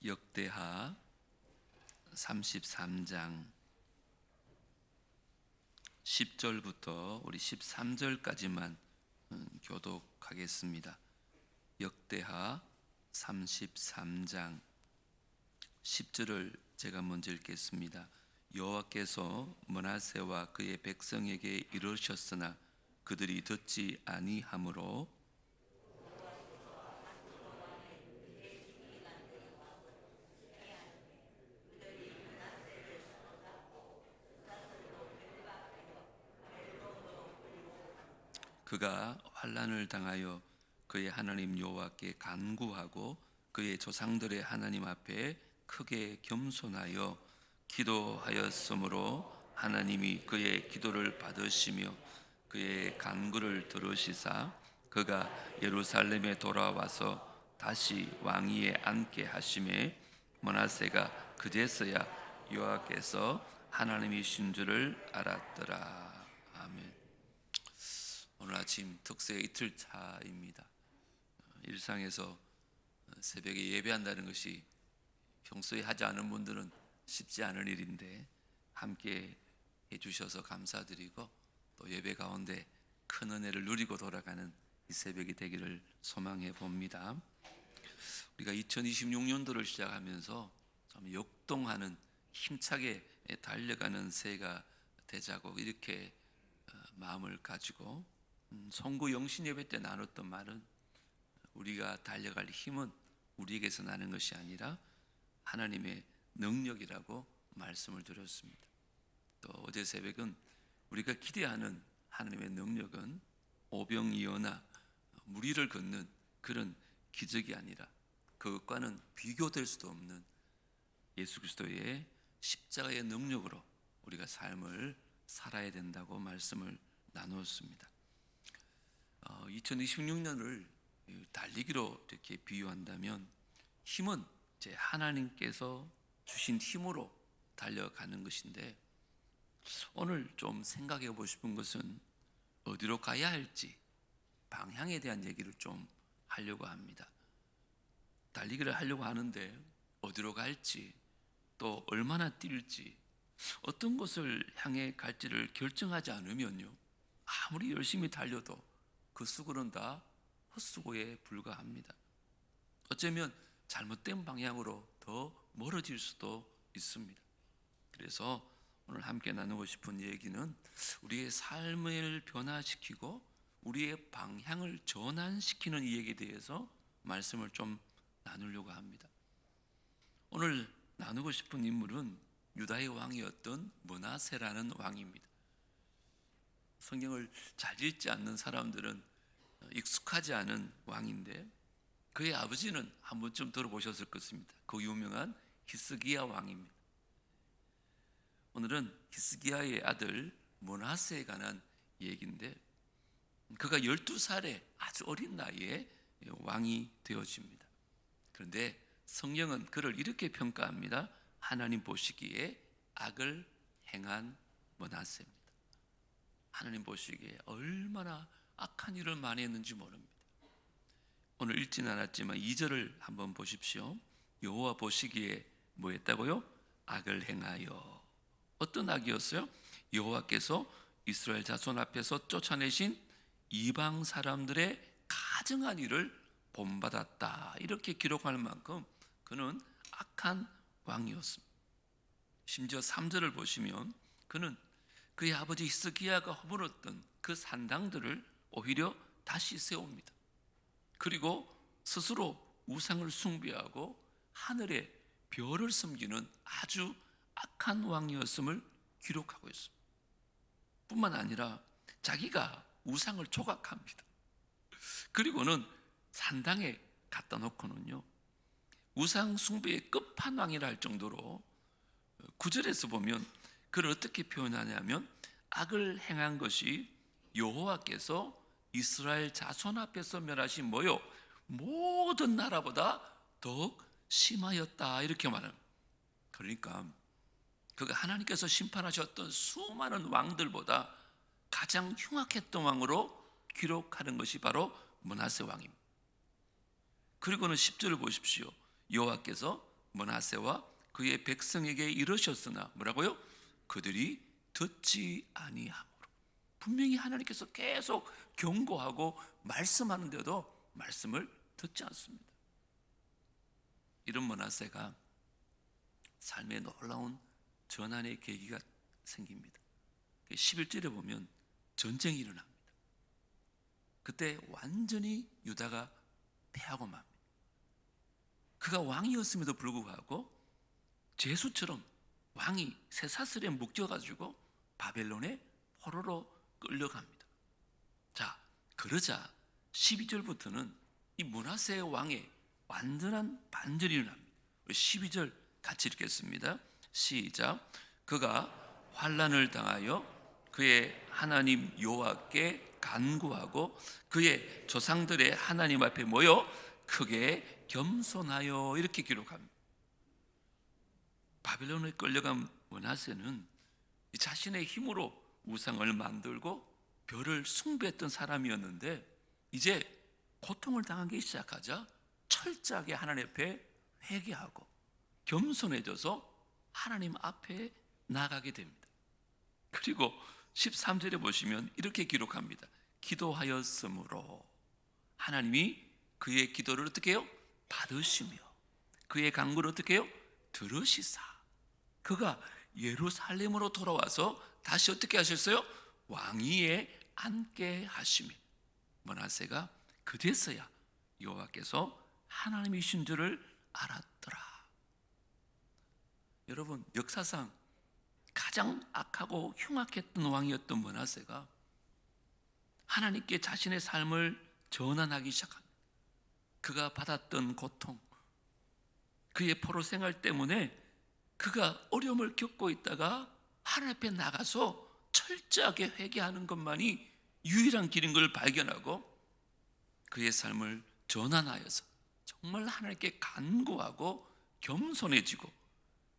역대하 33장 10절부터 우리 13절까지만 교독하겠습니다. 역대하 33장 10절을 제가 먼저 읽겠습니다. 여호와께서 므낫세와 그의 백성에게 이르셨으나 그들이 듣지 아니하므로 그가 환난을 당하여 그의 하나님 여호와께 간구하고 그의 조상들의 하나님 앞에 크게 겸손하여 기도하였으므로 하나님이 그의 기도를 받으시며 그의 간구를 들으시사 그가 예루살렘에 돌아와서 다시 왕위에 앉게 하심에 므낫세가 그제서야 여호와께서 하나님이신 줄을 알았더라. 아멘. 오늘 아침 특세 이틀차입니다. 일상에서 새벽에 예배한다는 것이 평소에 하지 않은 분들은 쉽지 않은 일인데 함께 해주셔서 감사드리고 또 예배 가운데 큰 은혜를 누리고 돌아가는 이 새벽이 되기를 소망해 봅니다. 우리가 2026년도를 시작하면서 좀 역동하는 힘차게 달려가는 새해가 되자고 이렇게 마음을 가지고 송구 영신 예배 때 나눴던 말은 우리가 달려갈 힘은 우리에게서 나는 것이 아니라 하나님의 능력이라고 말씀을 드렸습니다. 또 어제 새벽은 우리가 기대하는 하나님의 능력은 오병이어나 무리를 걷는 그런 기적이 아니라 그것과는 비교될 수도 없는 예수 그리스도의 십자가의 능력으로 우리가 삶을 살아야 된다고 말씀을 나누었습니다. 2026년을 달리기로 이렇게 비유한다면 힘은 이제 하나님께서 주신 힘으로 달려가는 것인데 오늘 좀 생각해 보고 싶은 것은 어디로 가야 할지 방향에 대한 얘기를 좀 하려고 합니다. 달리기를 하려고 하는데 어디로 갈지 또 얼마나 뛸지 어떤 것을 향해 갈지를 결정하지 않으면요 아무리 열심히 달려도 그 수고는 다 헛수고에 불과합니다. 어쩌면 잘못된 방향으로 더 멀어질 수도 있습니다. 그래서 오늘 함께 나누고 싶은 얘기는 우리의 삶을 변화시키고 우리의 방향을 전환시키는 이 얘기에 대해서 말씀을 좀 나누려고 합니다. 오늘 나누고 싶은 인물은 유다의 왕이었던 므낫세라는 왕입니다. 성경을 잘 읽지 않는 사람들은 익숙하지 않은 왕인데 그의 아버지는 한 번쯤 들어보셨을 것입니다. 그 유명한 히스기야 왕입니다. 오늘은 히스기야의 아들 므낫세에 관한 얘기인데 그가 12살에 아주 어린 나이에 왕이 되어집니다. 그런데 성경은 그를 이렇게 평가합니다. 하나님 보시기에 악을 행한 므낫세입니다. 하나님 보시기에 얼마나 악한 일을 많이 했는지 모릅니다. 오늘 읽지는 않았지만 2절을 한번 보십시오. 여호와 보시기에 뭐 했다고요? 악을 행하여. 어떤 악이었어요? 여호와께서 이스라엘 자손 앞에서 쫓아내신 이방 사람들의 가증한 일을 본받았다. 이렇게 기록할 만큼 그는 악한 왕이었습니다. 심지어 3절을 보시면 그는 그의 아버지 히스기야가 허물었던 그 산당들을 오히려 다시 세웁니다. 그리고 스스로 우상을 숭배하고 하늘의 별을 섬기는 아주 악한 왕이었음을 기록하고 있습니다. 뿐만 아니라 자기가 우상을 조각합니다. 그리고는 산당에 갖다 놓고는요 우상 숭배의 끝판왕이라 할 정도로 9절에서 보면 그를 어떻게 표현하냐면 악을 행한 것이 여호와께서 이스라엘 자손 앞에서 멸하신 뭐요? 모든 나라보다 더욱 심하였다 이렇게 말합니다. 그러니까 그가 하나님께서 심판하셨던 수많은 왕들보다 가장 흉악했던 왕으로 기록하는 것이 바로 므낫세 왕입니다. 그리고는 10절을 보십시오. 여호와께서 므낫세와 그의 백성에게 이르셨으나 뭐라고요? 그들이 듣지 아니하므로. 분명히 하나님께서 계속 경고하고 말씀하는데도 말씀을 듣지 않습니다. 이런 므낫세가 삶에 놀라운 전환의 계기가 생깁니다. 11절에 보면 전쟁이 일어납니다. 그때 완전히 유다가 패하고 맙니다. 그가 왕이었음에도 불구하고 죄수처럼 왕이 쇠사슬에 묶여가지고 바벨론에 포로로 끌려갑니다. 자, 그러자 12절부터는 이 므낫세 왕의 완전한 반전이 일어납니다. 12절 같이 읽겠습니다. 시작. 그가 환난을 당하여 그의 하나님 여호와께 간구하고 그의 조상들의 하나님 앞에 모여 크게 겸손하여, 이렇게 기록합니다. 바벨론에 끌려간 므낫세는 자신의 힘으로 우상을 만들고 별을 숭배했던 사람이었는데 이제 고통을 당하기 시작하자 철저하게 하나님 앞에 회개하고 겸손해져서 하나님 앞에 나가게 됩니다. 그리고 13절에 보시면 이렇게 기록합니다. 기도하였으므로 하나님이 그의 기도를 어떻게 해요? 받으시며 그의 간구를 어떻게 해요? 들으시사 그가 예루살렘으로 돌아와서 다시 어떻게 하셨어요? 왕위에 앉게 하시며 므낫세가 그제서야 여호와께서 하나님이신 줄을 알았더라. 여러분, 역사상 가장 악하고 흉악했던 왕이었던 므낫세가 하나님께 자신의 삶을 전환하기 시작합니다. 그가 받았던 고통, 그의 포로 생활 때문에 그가 어려움을 겪고 있다가 하나님 앞에 나가서 철저하게 회개하는 것만이 유일한 길인 걸 발견하고 그의 삶을 전환하여서 정말 하나님께 간구하고 겸손해지고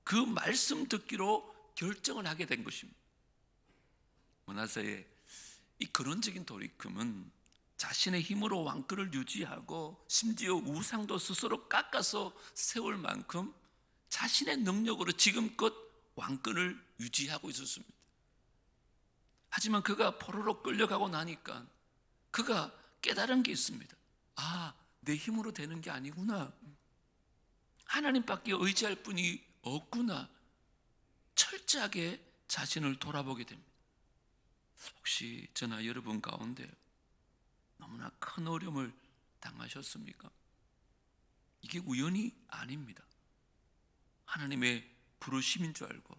그 말씀 듣기로 결정을 하게 된 것입니다. 므낫세의 이 근원적인 돌이킴은 자신의 힘으로 왕권을 유지하고 심지어 우상도 스스로 깎아서 세울 만큼 자신의 능력으로 지금껏 왕권을 유지하고 있었습니다. 하지만 그가 포로로 끌려가고 나니까 그가 깨달은 게 있습니다. 아, 내 힘으로 되는 게 아니구나. 하나님밖에 의지할 분이 없구나. 철저하게 자신을 돌아보게 됩니다. 혹시 저나 여러분 가운데 너무나 큰 어려움을 당하셨습니까? 이게 우연이 아닙니다. 하나님의 부르심인 줄 알고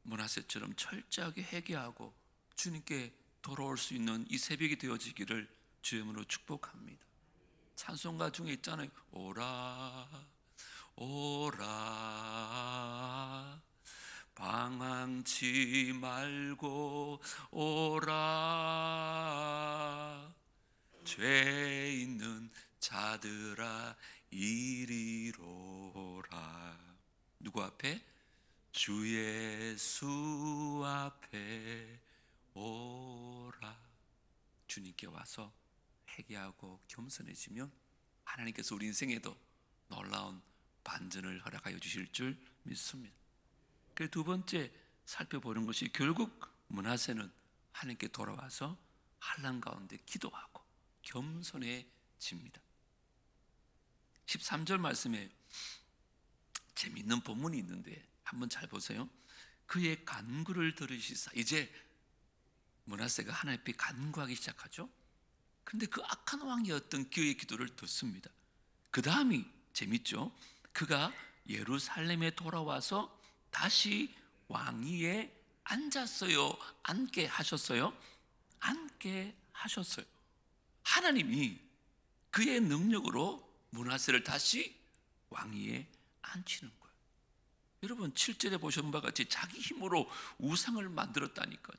므낫세처럼 철저하게 회개하고 주님께 돌아올 수 있는 이 새벽이 되어지기를 주의 이름으로 축복합니다. 찬송가 중에 있잖아요. 오라 오라 방황치 말고 오라 죄 있는 자들아 이리로라. 누구 앞에? 주 예수 앞에 오라. 주님께 와서 회개하고 겸손해지면 하나님께서 우리 인생에도 놀라운 반전을 허락하여 주실 줄 믿습니다. 그 두 번째 살펴보는 것이 결국 므낫세는 하나님께 돌아와서 환난 가운데 기도하고 겸손해집니다. 13절 말씀에 재미있는 본문이 있는데 한번 잘 보세요. 그의 간구를 들으시사. 이제 므낫세가 하나님 앞에 간구하기 시작하죠. 근데 그 악한 왕이었던 그의 기도를 듣습니다. 그 다음이 재밌죠. 그가 예루살렘에 돌아와서 다시 왕위에 앉았어요? 앉게 하셨어요? 앉게 하셨어요. 하나님이 그의 능력으로 므낫세를 다시 왕위에 앉히는 거예요. 여러분 7절에 보신 바와 같이 자기 힘으로 우상을 만들었다니까요.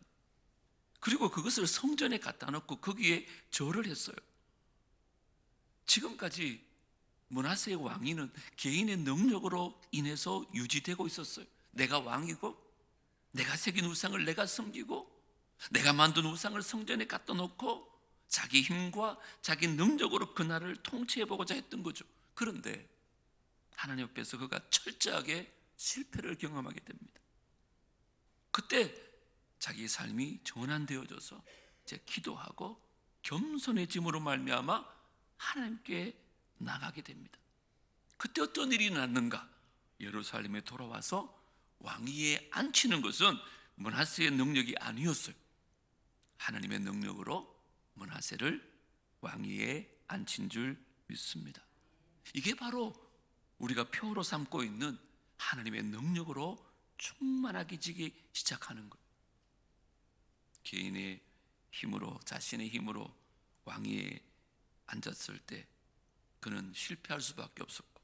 그리고 그것을 성전에 갖다 놓고 거기에 절을 했어요. 지금까지 므낫세의 왕위는 개인의 능력으로 인해서 유지되고 있었어요. 내가 왕이고 내가 새긴 우상을 내가 섬기고 내가 만든 우상을 성전에 갖다 놓고 자기 힘과 자기 능력으로 그 나라를 통치해보고자 했던 거죠. 그런데 하나님 앞에서 그가 철저하게 실패를 경험하게 됩니다. 그때 자기 삶이 전환되어져서 이제 기도하고 겸손해짐으로 말미암아 하나님께 나가게 됩니다. 그때 어떤 일이 났는가? 예루살렘에 돌아와서 왕위에 앉히는 것은 므낫세의 능력이 아니었어요. 하나님의 능력으로 므낫세를 왕위에 앉힌 줄 믿습니다. 이게 바로 우리가 표로 삼고 있는 하나님의 능력으로 충만하게 지기 시작하는 거예요. 개인의 힘으로, 자신의 힘으로 왕위에 앉았을 때 그는 실패할 수밖에 없었고,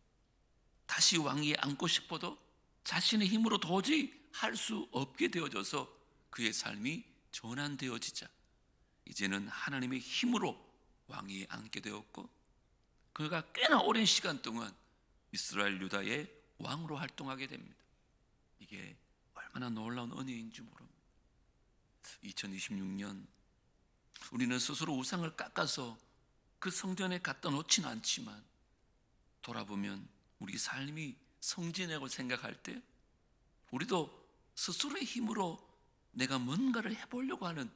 다시 왕위에 앉고 싶어도 자신의 힘으로 도저히 할 수 없게 되어져서 그의 삶이 전환되어지자 이제는 하나님의 힘으로 왕위에 앉게 되었고, 그가 꽤나 오랜 시간 동안 이스라엘 유다의 왕으로 활동하게 됩니다. 이게 얼마나 놀라운 은혜인지 모릅니다. 2026년 우리는 스스로 우상을 깎아서 그 성전에 갖다 놓지는 않지만, 돌아보면 우리 삶이 성진이라고 생각할 때 우리도 스스로의 힘으로 내가 뭔가를 해보려고 하는,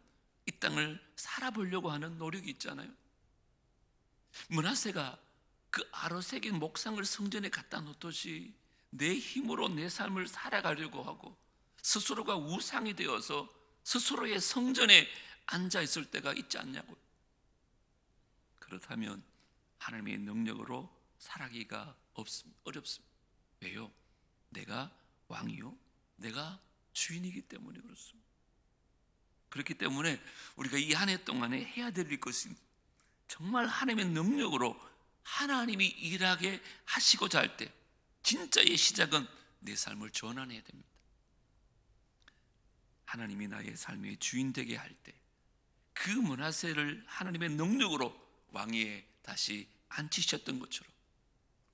이 땅을 살아보려고 하는 노력이 있잖아요. 므낫세가 그 아로새긴 목상을 성전에 갖다 놓듯이 내 힘으로 내 삶을 살아가려고 하고 스스로가 우상이 되어서 스스로의 성전에 앉아 있을 때가 있지 않냐고요. 그렇다면 하나님의 능력으로 살아가기가 어렵습니다. 왜요? 내가 왕이요, 내가 주인이기 때문에 그렇습니다. 그렇기 때문에 우리가 이 한 해 동안에 해야 될 것은 정말 하나님의 능력으로 하나님이 일하게 하시고자 할 때 진짜의 시작은 내 삶을 전환해야 됩니다. 하나님이 나의 삶의 주인 되게 할 때 그 므낫세를 하나님의 능력으로 왕위에 다시 앉히셨던 것처럼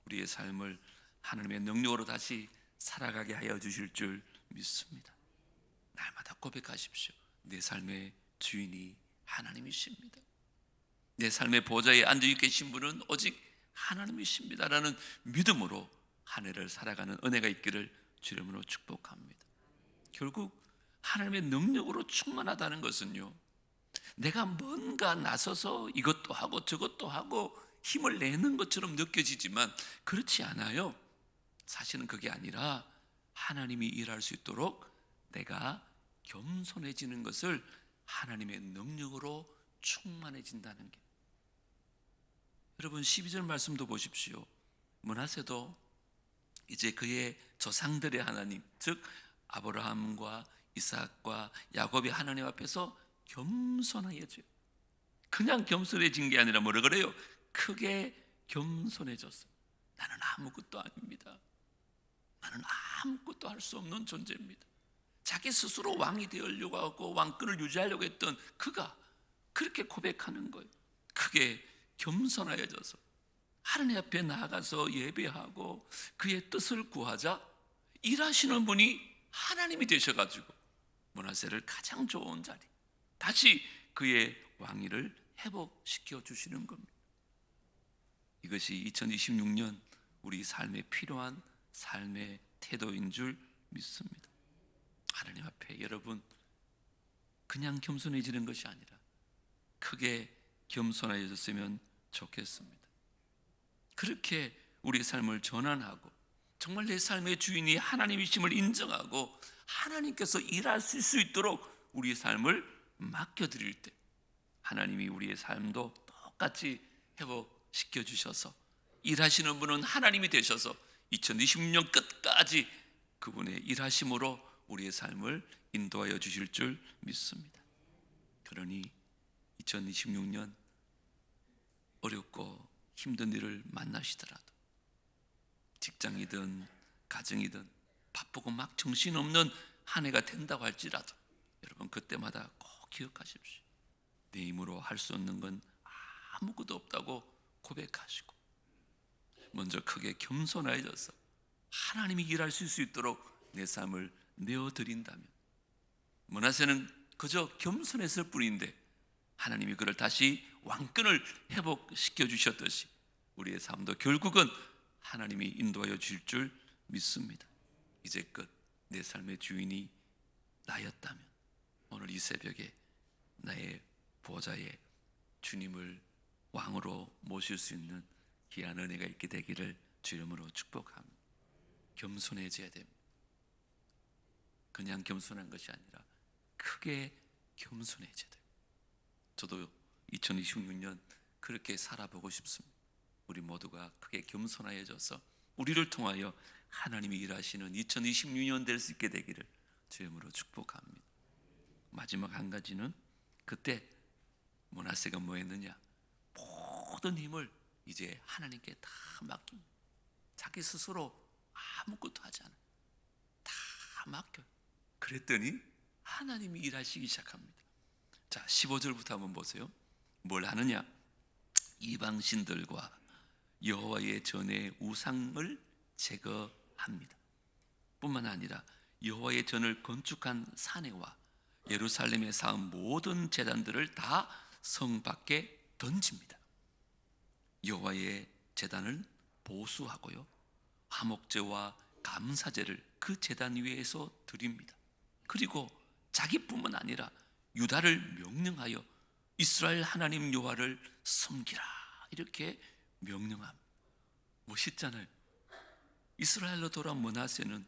우리의 삶을 하나님의 능력으로 다시 살아가게 하여 주실 줄 믿습니다. 날마다 고백하십시오. 내 삶의 주인이 하나님이십니다. 내 삶의 보좌에 앉아 계신 분은 오직 하나님이십니다 라는 믿음으로 한 해를 살아가는 은혜가 있기를 주의 이름으로 축복합니다. 결국 하나님의 능력으로 충만하다는 것은요, 내가 뭔가 나서서 이것도 하고 저것도 하고 힘을 내는 것처럼 느껴지지만 그렇지 않아요. 사실은 그게 아니라 하나님이 일할 수 있도록 내가 겸손해지는 것을 하나님의 능력으로 충만해진다는 게. 여러분 12절 말씀도 보십시오. 므낫세도 이제 그의 조상들의 하나님, 즉 아브라함과 이삭과 야곱의 하나님 앞에서 겸손해져요. 그냥 겸손해진 게 아니라 뭐라 그래요? 크게 겸손해졌어요. 나는 아무것도 아닙니다. 나는 아무것도 할 수 없는 존재입니다. 자기 스스로 왕이 되려고 하고 왕권을 유지하려고 했던 그가 그렇게 고백하는 거예요. 크게 겸손해져서 하나님 앞에 나아가서 예배하고 그의 뜻을 구하자 일하시는 분이 하나님이 되셔가지고 므낫세를 가장 좋은 자리, 다시 그의 왕위를 회복시켜 주시는 겁니다. 이것이 2026년 우리 삶에 필요한 삶의 태도인 줄 믿습니다. 하나님 앞에 여러분 그냥 겸손해지는 것이 아니라 크게 겸손해졌으면 좋겠습니다. 그렇게 우리 삶을 전환하고 정말 내 삶의 주인이 하나님이심을 인정하고 하나님께서 일하실 수 있도록 우리 삶을 맡겨드릴 때 하나님이 우리의 삶도 똑같이 회복시켜 주셔서 일하시는 분은 하나님이 되셔서 2026년 끝까지 그분의 일하심으로 우리의 삶을 인도하여 주실 줄 믿습니다. 그러니 2026년 어렵고 힘든 일을 만나시더라도 직장이든 가정이든 바쁘고 막 정신없는 한 해가 된다고 할지라도 여러분 그때마다 꼭 기억하십시오. 내 힘으로 할 수 없는 건 아무것도 없다고 고백하시고 먼저 크게 겸손해져서 하나님이 일할 수 있도록 내 삶을 내어드린다면 므낫세는 그저 겸손했을 뿐인데 하나님이 그를 다시 왕권을 회복시켜 주셨듯이 우리의 삶도 결국은 하나님이 인도하여 주실 줄 믿습니다. 이제껏 내 삶의 주인이 나였다면 오늘 이 새벽에 나의 보좌에 주님을 왕으로 모실 수 있는 귀한 은혜가 있게 되기를 주 이름으로 축복합니다. 겸손해져야 됩니다. 그냥 겸손한 것이 아니라 크게 겸손해져야 돼요. 저도 2026년 그렇게 살아보고 싶습니다. 우리 모두가 크게 겸손하여져서 우리를 통하여 하나님이 일하시는 2026년 될 수 있게 되기를 주 이름으로 축복합니다. 마지막 한 가지는 그때 므낫세가 뭐 했느냐, 모든 힘을 이제 하나님께 다 맡깁니다. 자기 스스로 아무것도 하지 않아요. 다 맡겨요. 그랬더니 하나님이 일하시기 시작합니다. 자, 15절부터 한번 보세요. 뭘 하느냐? 이방신들과 여호와의 전에 우상을 제거합니다. 뿐만 아니라 여호와의 전을 건축한 사내와 예루살렘에 쌓은 모든 제단들을 다 성 밖에 던집니다. 여호와의 제단을 보수하고요, 화목제와 감사제를 그 제단 위에서 드립니다. 그리고 자기뿐만 아니라 유다를 명령하여 이스라엘 하나님 여호와를 섬기라, 이렇게 명령합니다. 멋있잖아요. 이스라엘로 돌아온 므낫세는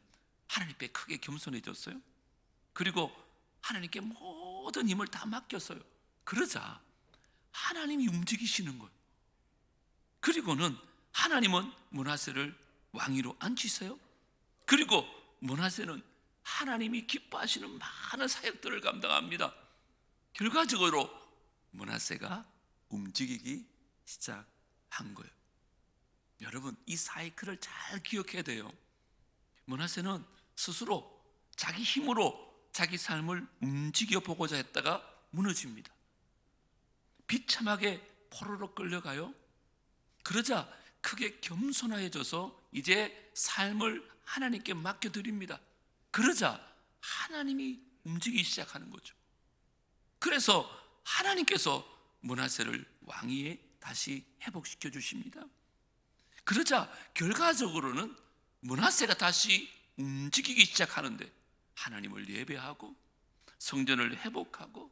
하나님 앞에 크게 겸손해졌어요. 그리고 하나님께 모든 힘을 다 맡겼어요. 그러자 하나님이 움직이시는 거예요. 그리고는 하나님은 므낫세를 왕위로 앉히세요. 그리고 므낫세는 하나님이 기뻐하시는 많은 사역들을 감당합니다. 결과적으로 므낫세가 움직이기 시작한 거예요. 여러분, 이 사이클을 잘 기억해야 돼요. 므낫세는 스스로 자기 힘으로 자기 삶을 움직여 보고자 했다가 무너집니다. 비참하게 포로로 끌려가요. 그러자 크게 겸손해져서 이제 삶을 하나님께 맡겨드립니다. 그러자 하나님이 움직이기 시작하는 거죠. 그래서 하나님께서 므낫세를 왕위에 다시 회복시켜 주십니다. 그러자 결과적으로는 므낫세가 다시 움직이기 시작하는데 하나님을 예배하고 성전을 회복하고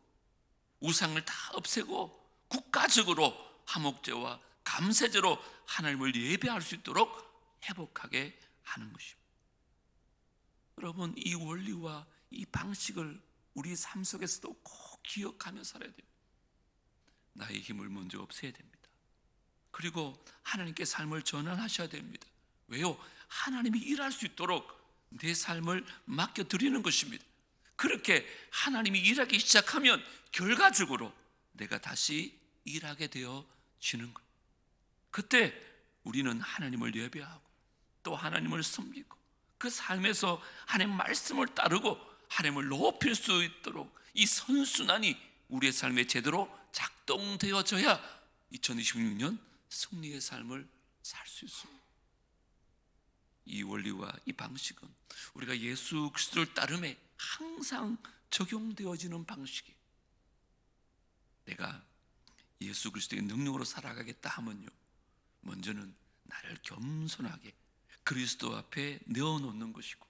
우상을 다 없애고 국가적으로 화목제와 감사제로 하나님을 예배할 수 있도록 회복하게 하는 것입니다. 여러분, 이 원리와 이 방식을 우리 삶 속에서도 꼭 기억하며 살아야 돼요. 나의 힘을 먼저 없애야 됩니다. 그리고 하나님께 삶을 전환하셔야 됩니다. 왜요? 하나님이 일할 수 있도록 내 삶을 맡겨드리는 것입니다. 그렇게 하나님이 일하기 시작하면 결과적으로 내가 다시 일하게 되어지는 거예요. 그때 우리는 하나님을 예배하고 또 하나님을 섬기고 그 삶에서 하나님의 말씀을 따르고 하나님을 높일 수 있도록 이 선순환이 우리의 삶에 제대로 작동되어져야 2026년 승리의 삶을 살 수 있습니다. 이 원리와 이 방식은 우리가 예수 그리스도를 따름에 항상 적용되어지는 방식이에요. 내가 예수 그리스도의 능력으로 살아가겠다 하면요, 먼저는 나를 겸손하게 그리스도 앞에 내어놓는 것이고,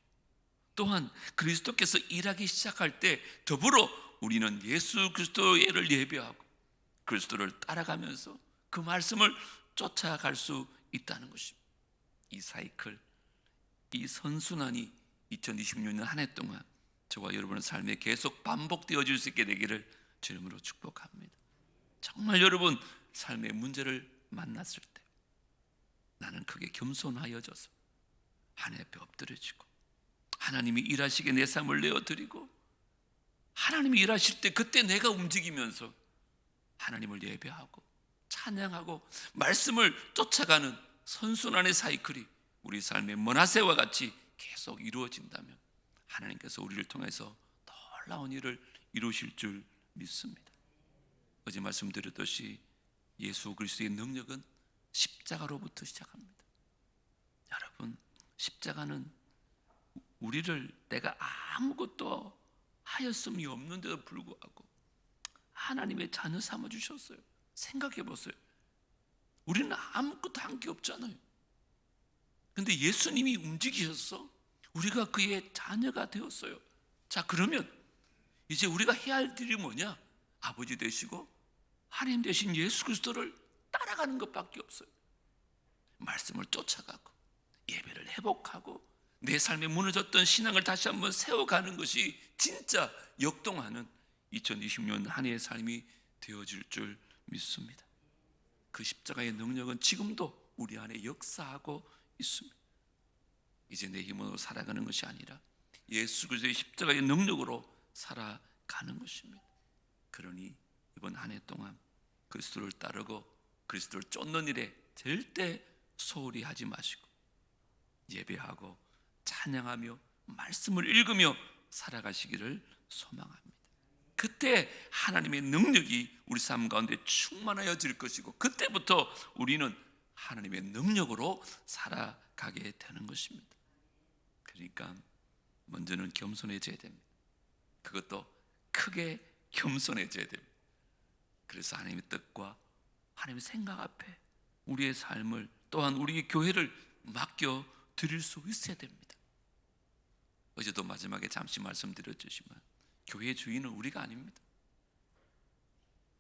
또한 그리스도께서 일하기 시작할 때 더불어 우리는 예수 그리스도를 예배하고 그리스도를 따라가면서 그 말씀을 쫓아갈 수 있다는 것입니다. 이 사이클, 이 선순환이 2026년 한 해 동안 저와 여러분의 삶에 계속 반복되어질 수 있게 되기를 주 이름으로 축복합니다. 정말 여러분 삶의 문제를 만났을 때 나는 크게 겸손하여져서 하나님 앞에 엎드려지고 하나님이 일하시게 내 삶을 내어드리고 하나님이 일하실 때 그때 내가 움직이면서 하나님을 예배하고 찬양하고 말씀을 쫓아가는 선순환의 사이클이 우리 삶의 므낫세와 같이 계속 이루어진다면 하나님께서 우리를 통해서 놀라운 일을 이루실 줄 믿습니다. 어제 말씀드렸듯이 예수 그리스도의 능력은 십자가로부터 시작합니다. 여러분, 십자가는 우리를 내가 아무것도 하였음이 없는데도 불구하고 하나님의 자녀 삼아주셨어요. 생각해 보세요. 우리는 아무것도 한 게 없잖아요. 근데 예수님이 움직이셔서 우리가 그의 자녀가 되었어요. 자, 그러면 이제 우리가 해야 할 일이 뭐냐? 아버지 되시고 하나님 되신 예수 그리스도를 따라가는 것밖에 없어요. 말씀을 쫓아가고 예배를 회복하고 내 삶에 무너졌던 신앙을 다시 한번 세워가는 것이 진짜 역동하는 2020년 한 해의 삶이 되어질 줄 믿습니다. 그 십자가의 능력은 지금도 우리 안에 역사하고 있습니다. 이제 내 힘으로 살아가는 것이 아니라 예수 그리스도의 십자가의 능력으로 살아가는 것입니다. 그러니 이번 한 해 동안 그리스도를 따르고 그리스도를 쫓는 일에 절대 소홀히 하지 마시고 예배하고 찬양하며 말씀을 읽으며 살아가시기를 소망합니다. 그때 하나님의 능력이 우리 삶 가운데 충만하여질 것이고 그때부터 우리는 하나님의 능력으로 살아가게 되는 것입니다. 그러니까 먼저는 겸손해져야 됩니다. 그것도 크게 겸손해져야 됩니다. 그래서 하나님의 뜻과 하나님의 생각 앞에 우리의 삶을 또한 우리 교회를 맡겨 드릴 수 있어야 됩니다. 어제도 마지막에 잠시 말씀드렸지만 교회의 주인은 우리가 아닙니다.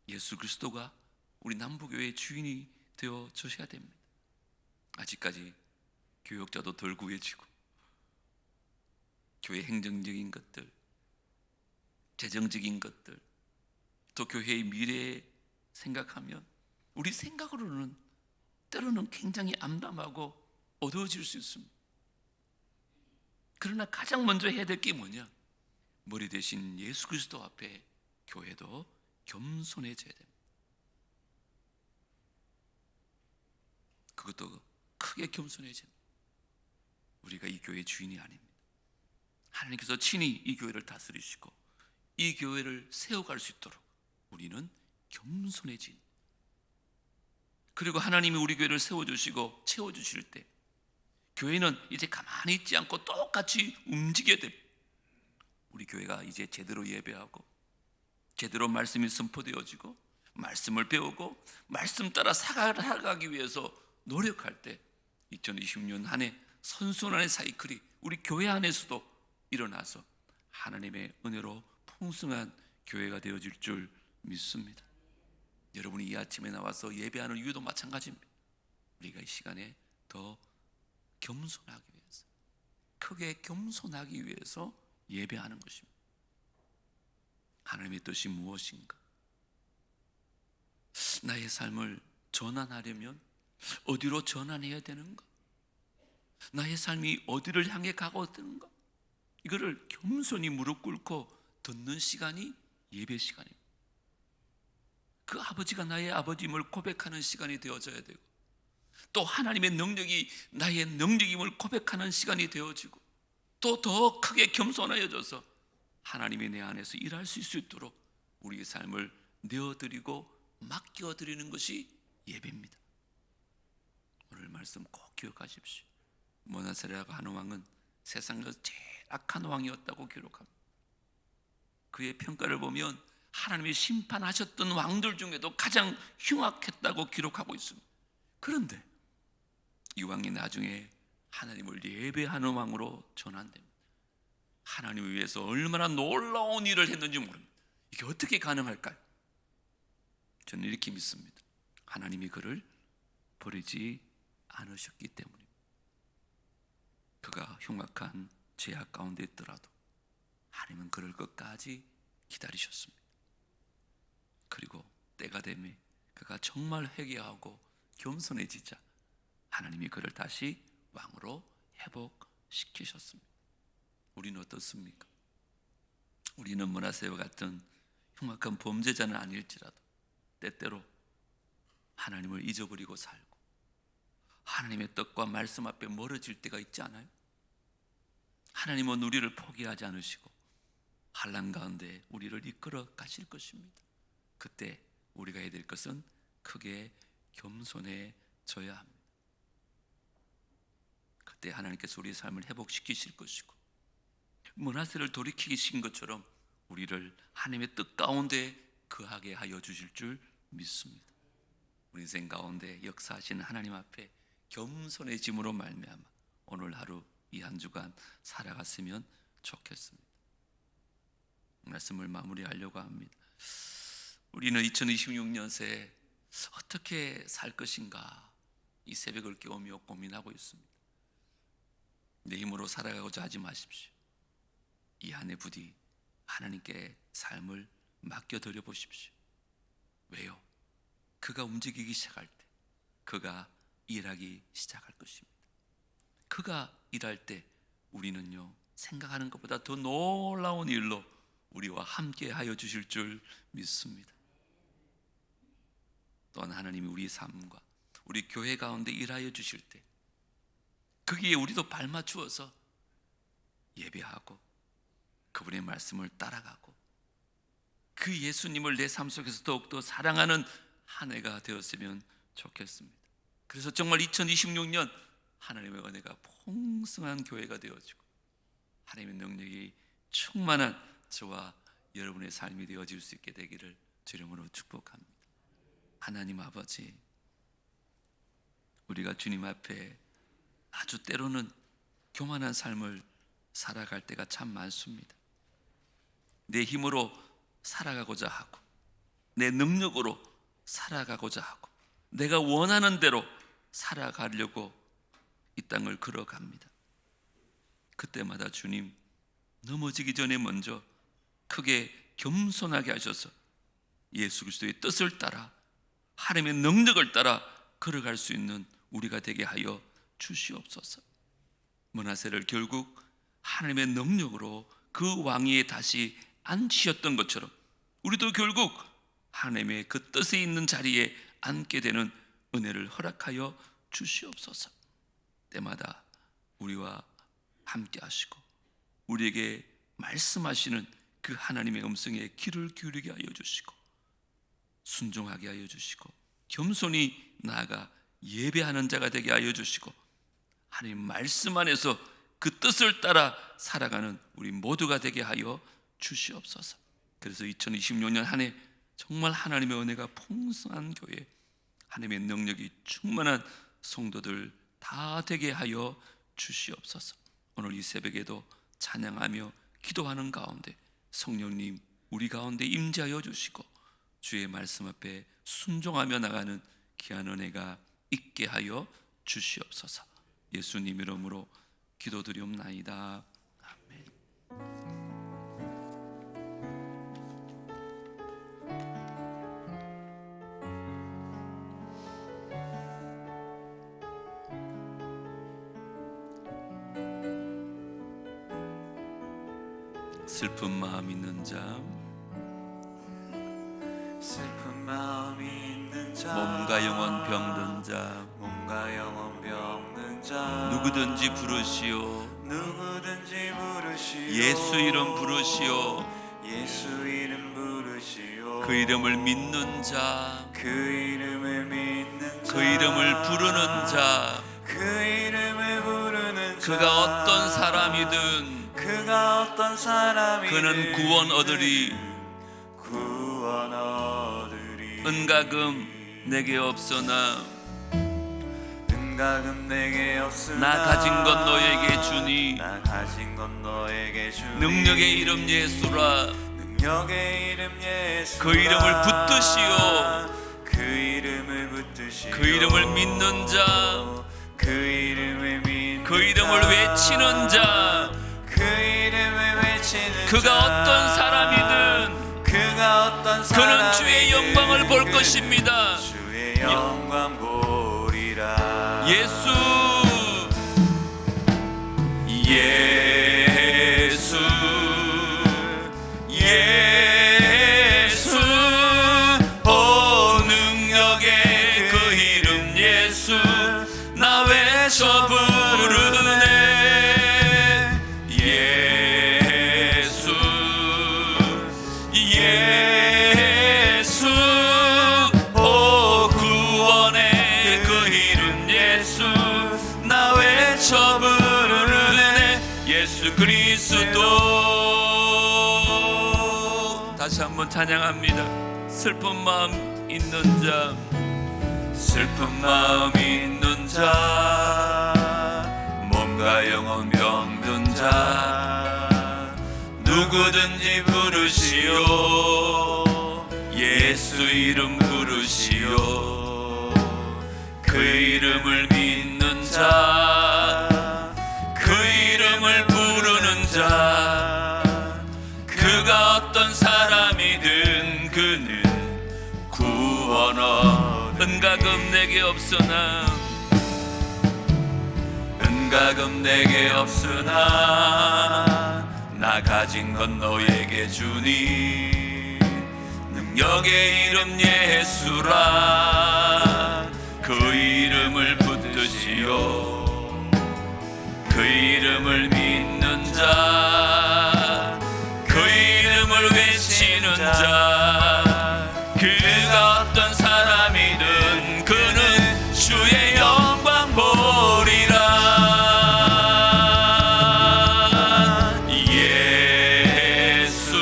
예수 그리스도가 우리 남부교회의 주인이 되어 주셔야 됩니다. 아직까지 교역자도 덜 구해지고 교회 행정적인 것들, 재정적인 것들, 또 교회의 미래에 생각하면 우리 생각으로는 때로는 굉장히 암담하고 어두워질 수 있습니다. 그러나 가장 먼저 해야 될 게 뭐냐? 머리 대신 예수 그리스도 앞에 교회도 겸손해져야 됩니다. 그것도 크게 겸손해져야 됩니다. 우리가 이 교회의 주인이 아닙니다. 하나님께서 친히 이 교회를 다스리시고 이 교회를 세워갈 수 있도록 우리는 겸손해진, 그리고 하나님이 우리 교회를 세워주시고 채워주실 때 교회는 이제 가만히 있지 않고 똑같이 움직여야 됩니다. 우리 교회가 이제 제대로 예배하고 제대로 말씀이 선포되어지고 말씀을 배우고 말씀 따라 살아가기 위해서 노력할 때 2020년 한 해 선순환의 사이클이 우리 교회 안에서도 일어나서 하나님의 은혜로 풍성한 교회가 되어질 줄 믿습니다. 여러분이 이 아침에 나와서 예배하는 이유도 마찬가지입니다. 우리가 이 시간에 더 겸손하기 위해서, 크게 겸손하기 위해서 예배하는 것입니다. 하나님의 뜻이 무엇인가? 나의 삶을 전환하려면 어디로 전환해야 되는가? 나의 삶이 어디를 향해 가고 있는가? 이거를 겸손히 무릎 꿇고 듣는 시간이 예배 시간입니다. 그 아버지가 나의 아버지임을 고백하는 시간이 되어져야 되고 또 하나님의 능력이 나의 능력임을 고백하는 시간이 되어지고 또 더 크게 겸손하여져서 하나님이 내 안에서 일할 수 있도록 우리의 삶을 내어드리고 맡겨드리는 것이 예배입니다. 오늘 말씀 꼭 기억하십시오. 므낫세라가 한 왕은 세상에서 제일 악한 왕이었다고 기록합니다. 그의 평가를 보면 하나님이 심판하셨던 왕들 중에도 가장 흉악했다고 기록하고 있습니다. 그런데 이 왕이 나중에 하나님을 예배하는 왕으로 전환됩니다. 하나님을 위해서 얼마나 놀라운 일을 했는지 모릅니다. 이게 어떻게 가능할까요? 저는 이렇게 믿습니다. 하나님이 그를 버리지 않으셨기 때문입니다. 그가 흉악한 죄악 가운데 있더라도 하나님은 그를 끝까지 기다리셨습니다. 그리고 때가 되매 그가 정말 회개하고 겸손해지자 하나님이 그를 다시 왕으로 회복시키셨습니다. 우리는 어떻습니까? 우리는 므낫세와 같은 흉악한 범죄자는 아닐지라도 때때로 하나님을 잊어버리고 살고 하나님의 뜻과 말씀 앞에 멀어질 때가 있지 않아요? 하나님은 우리를 포기하지 않으시고 환난 가운데 우리를 이끌어 가실 것입니다. 그때 우리가 해야 될 것은 크게 겸손해져야 합니다. 그때 하나님께서 우리의 삶을 회복시키실 것이고 므낫세를 돌이키신 것처럼 우리를 하나님의 뜻 가운데 거하게 하여 주실 줄 믿습니다. 우리 인생 가운데 역사하시는 하나님 앞에 겸손해짐으로 말미암아 오늘 하루 이 한 주간 살아갔으면 좋겠습니다. 말씀을 마무리하려고 합니다. 우리는 2026년 새에 어떻게 살 것인가 이 새벽을 깨우며 고민하고 있습니다. 내 힘으로 살아가고자 하지 마십시오. 이 한 해 부디 하나님께 삶을 맡겨드려 보십시오. 왜요? 그가 움직이기 시작할 때, 그가 일하기 시작할 것입니다. 그가 일할 때 우리는요, 생각하는 것보다 더 놀라운 일로 우리와 함께 하여 주실 줄 믿습니다. 또한 하나님이 우리 삶과 우리 교회 가운데 일하여 주실 때 거기에 우리도 발맞추어서 예배하고 그분의 말씀을 따라가고 그 예수님을 내 삶 속에서 더욱더 사랑하는 한 해가 되었으면 좋겠습니다. 그래서 정말 2026년 하나님의 은혜가 풍성한 교회가 되어지고 하나님의 능력이 충만한 저와 여러분의 삶이 되어질 수 있게 되기를 주님으로 축복합니다. 하나님 아버지, 우리가 주님 앞에 아주 때로는 교만한 삶을 살아갈 때가 참 많습니다. 내 힘으로 살아가고자 하고 내 능력으로 살아가고자 하고 내가 원하는 대로 살아가려고 이 땅을 걸어갑니다. 그때마다 주님, 넘어지기 전에 먼저 크게 겸손하게 하셔서 예수 그리스도의 뜻을 따라 하나님의 능력을 따라 걸어갈 수 있는 우리가 되게 하여 주시옵소서. 므낫세를 결국 하나님의 능력으로 그 왕위에 다시 앉히셨던 것처럼 우리도 결국 하나님의 그 뜻에 있는 자리에 앉게 되는 은혜를 허락하여 주시옵소서. 때마다 우리와 함께 하시고 우리에게 말씀하시는 그 하나님의 음성에 귀를 기울이게 하여 주시고 순종하게 하여 주시고 겸손히 나아가 예배하는 자가 되게 하여 주시고 하나님 말씀 안에서 그 뜻을 따라 살아가는 우리 모두가 되게 하여 주시옵소서. 그래서 2026년 한 해 정말 하나님의 은혜가 풍성한 교회, 하나님의 능력이 충만한 성도들 다 되게 하여 주시옵소서. 오늘 이 새벽에도 찬양하며 기도하는 가운데 성령님 우리 가운데 임재하여 주시고 주의 말씀 앞에 순종하며 나가는 귀한 은혜가 있게 하여 주시옵소서. 예수님 이름으로 기도드리옵나이다. 아멘. 슬픈 마음 있는 자, 슬픈 마음 있는 자, 몸과 영혼 병든 자, 몸과 영혼 병든 자, 누구든지 부르시오. 누구든지 부르시오. 예수 이름 부르시오. 예수 이름 부르시오. 그 이름을 믿는 자, 그 이름을 믿는 자, 그 이름을 부르는 자, 그 이름을 부르는 자, 그가 어떤 사람이든 그가 어떤 사람이든 그는 구원 얻으리. 구원 얻으리. 은가금 내게 없으나 은가금 내게 없으나 나 가진 것 너에게 주니 나 가진 것 너에게 주니 능력의 이름 예수라. 능력의 이름 예수라. 그 이름을 붙드시오. 그 이름을 붙드시오. 그 이름을 믿는 자, 그 이름을 믿는 그 이름을 자, 외치는 자, 그 이름을 외치는 그가 자, 어떤 사람이든 그가 어떤 그는 주의 사람이든 영광을 볼 것입니다. 주의 영광 보리라. 예수 예수 예수 오 능력의 그 이름 예수 나 외쳐 부르네. 예수 예수 오 구원의 그 이름 예수 나 외쳐 부르네. 예수 그리스도. 다시 한번 찬양합니다. 슬픈 마음 있는 자, 슬픈 마음 있는 자, 몸과 누구든지 부르시오 예수 이름 부르시오 그 이름을 믿는 자 그 이름을 부르는 자 그가 어떤 사람이든 그는 구원 얻으리 은가금 내게 없으나 은가금 내게 없으나 나 가진 건 너에게 주니 능력의 이름 예수라 그 이름을 붙드시오 그 이름을 믿는 자 그 이름을 외치는 자 그가 어떤 사람이든 그는 주의 영광 보리라 예수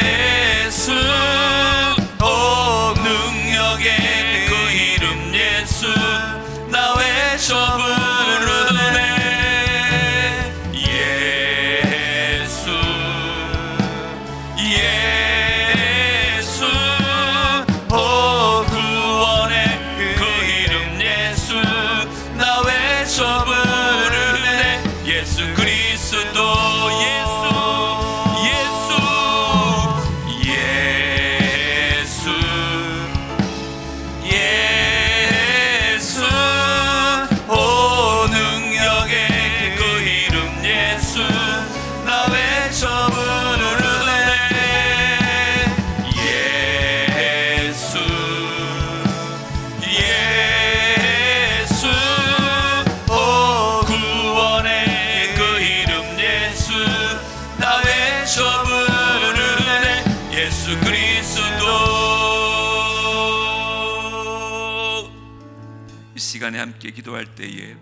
예수 오 능력의 그 이름 예수 나 외쳐 부르네 예수 예수 오 구원의 그 이름 예수 나 외쳐 부르네 예수 그리스도 예수 예수 예수 예수 오 능력의 그 이름 예수 나 외쳐 부르네 예수 예수 오 구원의 그 이름 예수 나 외쳐 부르네 예수 그리스도 이 시간에 함께 기도할 때에